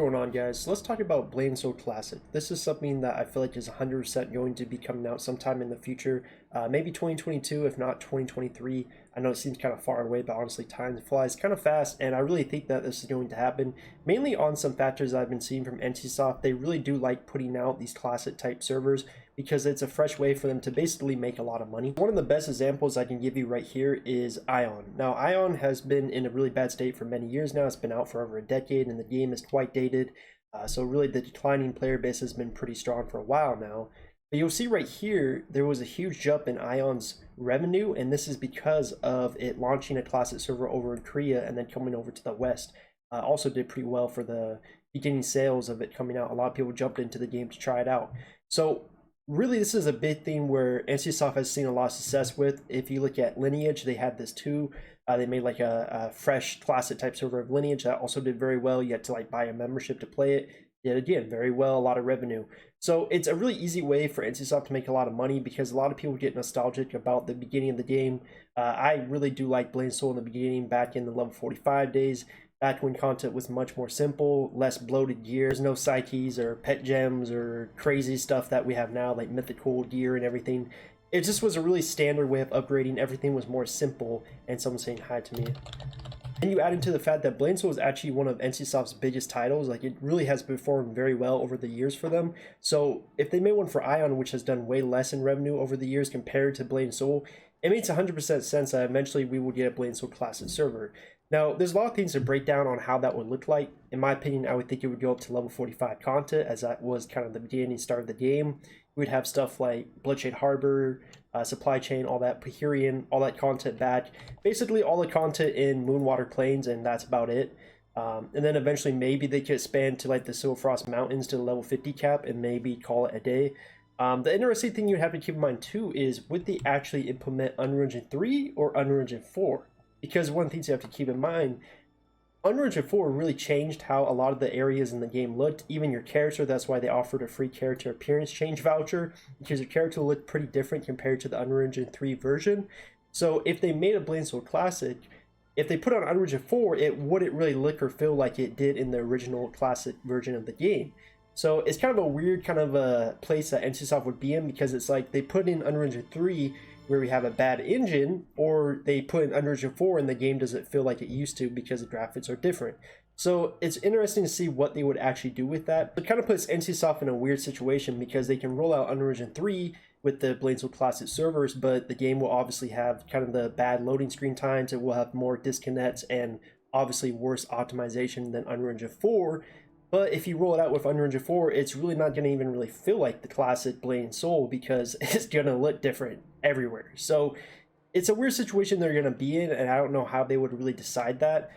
going on, guys? So let's talk about Blade Soul Classic. This is something that I feel like is 100% going to be coming out sometime in the future, maybe 2022, if not 2023. I know it seems kind of far away, but honestly, time flies kind of fast, and I really think that this is going to happen, mainly on some factors I've been seeing from NCSoft. They really do like putting out these classic type servers because it's a fresh way for them to basically make a lot of money. One of the best examples I can give you right here is Ion. Now, Ion has been in a really bad state for many years now. It's been out for over a decade, and the game is quite dated. So really, the declining player base has been pretty strong for a while now. But you'll see right here, there was a huge jump in Ion's revenue, and this is because of it launching a classic server over in Korea and then coming over to the West. Also did pretty well for the beginning sales of it coming out. A lot of people jumped into the game to try it out. So really, this is a big thing where NCSoft has seen a lot of success with. If you look at Lineage, they had this too. They made like a fresh classic type server of Lineage that also did very well. You had to like buy a membership to play it. Did again very well, a lot of revenue. So it's a really easy way for NCSoft to make a lot of money because a lot of people get nostalgic about the beginning of the game. I really do like Blade Soul in the beginning, back in the level 45 days. Back when content was much more simple, less bloated gear. There's no psyches or pet gems or crazy stuff that we have now, like mythical gear and everything. It just was a really standard way of upgrading. Everything was more simple, and someone's saying hi to me. And you add into the fact that Blade Soul is actually one of NCSoft's biggest titles. Like, it really has performed very well over the years for them. So if they made one for Ion, which has done way less in revenue over the years compared to Blade Soul, it makes 100% sense that eventually we will get a Blade Soul classic server. Now, there's a lot of things to break down on how that would look like. In my opinion, I would think it would go up to level 45 content, as that was kind of the beginning start of the game. We'd have stuff like Bloodshade Harbor, Supply Chain, all that, Pahirian, all that content back. Basically, all the content in Moonwater Plains, and that's about it. And then eventually, maybe they could expand to like the Silverfrost Mountains to the level 50 cap and maybe call it a day. The interesting thing you'd have to keep in mind too is, would they actually implement Unreal Engine 3 or Unreal Engine 4? Because one of the things you have to keep in mind, Unreal Engine 4 really changed how a lot of the areas in the game looked. Even your character, that's why they offered a free character appearance change voucher, because your character looked pretty different compared to the Unreal Engine 3 version. So if they made a Blade Soul Classic, if they put on Unreal Engine 4, it wouldn't really look or feel like it did in the original classic version of the game. So it's kind of a weird kind of a place that NCSoft would be in, because it's like they put in Unreal Engine 3 where we have a bad engine, or they put in Unreal Engine 4 and the game doesn't feel like it used to because the graphics are different. So it's interesting to see what they would actually do with that. It kind of puts NCSoft in a weird situation because they can roll out Unreal Engine 3 with the Blade Soul Classic servers, but the game will obviously have kind of the bad loading screen times. It will have more disconnects and obviously worse optimization than Unreal Engine 4. But if you roll it out with Unreal Engine 4, it's really not going to even really feel like the classic Blade Soul because it's going to look different everywhere. So it's a weird situation they're going to be in, and I don't know how they would really decide that.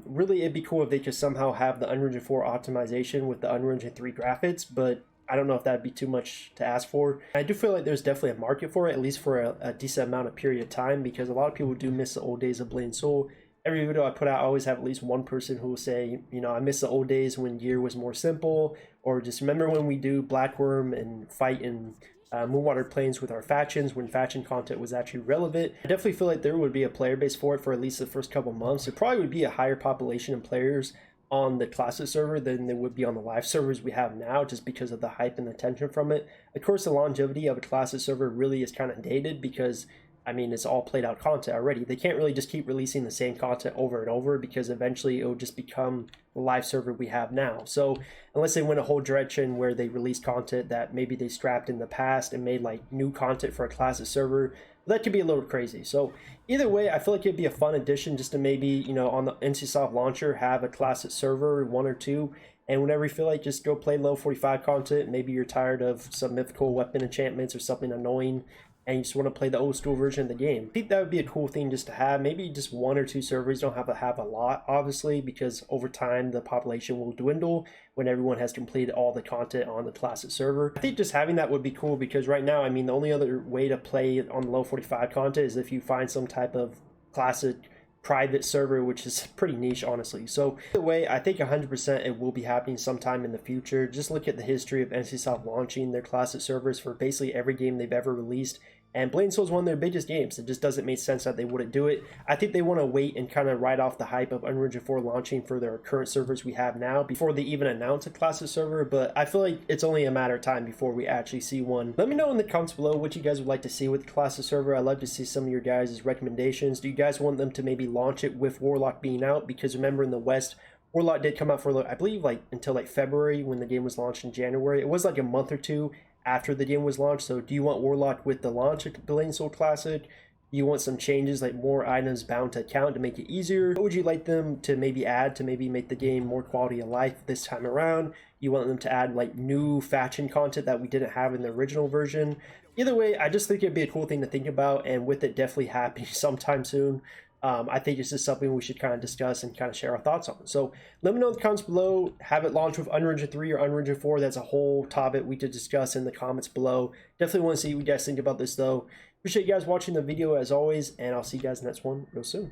Really, it'd be cool if they could somehow have the Unreal Engine 4 optimization with the Unreal Engine 3 graphics, but I don't know if that'd be too much to ask for. I do feel like there's definitely a market for it, at least for a decent amount of period of time, because a lot of people do miss the old days of Blade Soul. Every video I put out, I always have at least one person who will say, you know, I miss the old days when gear was more simple, or just remember when we do Blackworm and fight in Moonwater Plains with our factions, when faction content was actually relevant. I definitely feel like there would be a player base for it for at least the first couple months. There probably would be a higher population of players on the classic server than there would be on the live servers we have now, just because of the hype and the tension from it. Of course, the longevity of a classic server really is kind of dated because, I mean, it's all played out content already. They can't really just keep releasing the same content over and over, because eventually it will just become the live server we have now. So unless they went a whole direction where they released content that maybe they scrapped in the past and made like new content for a classic server, that could be a little crazy. So either way, I feel like it'd be a fun addition just to maybe, you know, on the NCSoft launcher, have a classic server, one or two, and whenever you feel like, just go play level 45 content. Maybe you're tired of some mythical weapon enchantments or something annoying, and you just want to play the old school version of the game. I think that would be a cool thing just to have. Maybe just one or two servers. You don't have a lot, obviously, because over time the population will dwindle when everyone has completed all the content on the classic server. I think just having that would be cool, because right now, I mean, the only other way to play on the level 45 content is if you find some type of classic private server, which is pretty niche, honestly. So either way, I think 100% it will be happening sometime in the future. Just look at the history of NCSoft launching their classic servers for basically every game they've ever released. And Blade and Soul is one of their biggest games. It just doesn't make sense that they wouldn't do it. I think they want to wait and kind of ride off the hype of Unreal Engine 4 launching for their current servers we have now before they even announce a classic server, but I feel like it's only a matter of time before we actually see one. Let me know in the comments below what you guys would like to see with the classic server. I'd love to see some of your guys' recommendations. Do you guys want them to maybe launch it with Warlock being out? Because remember, in the West, Warlock did come out for, I believe, like until like February when the game was launched in January. It was like a month or two after the game was launched. So do you want Warlock with the launch of Blade and Soul Classic? Do you want some changes, like more items bound to account to make it easier? What would you like them to maybe add to maybe make the game more quality of life this time around? You want them to add like new faction content that we didn't have in the original version? Either way, I just think it'd be a cool thing to think about, and with it definitely happening sometime soon, I think this is something we should kind of discuss and kind of share our thoughts on. So let me know in the comments below. Have it launch with Unreal Engine 3 or Unreal Engine 4. That's a whole topic we could discuss in the comments below. Definitely want to see what you guys think about this though. Appreciate you guys watching the video as always, and I'll see you guys in the next one real soon.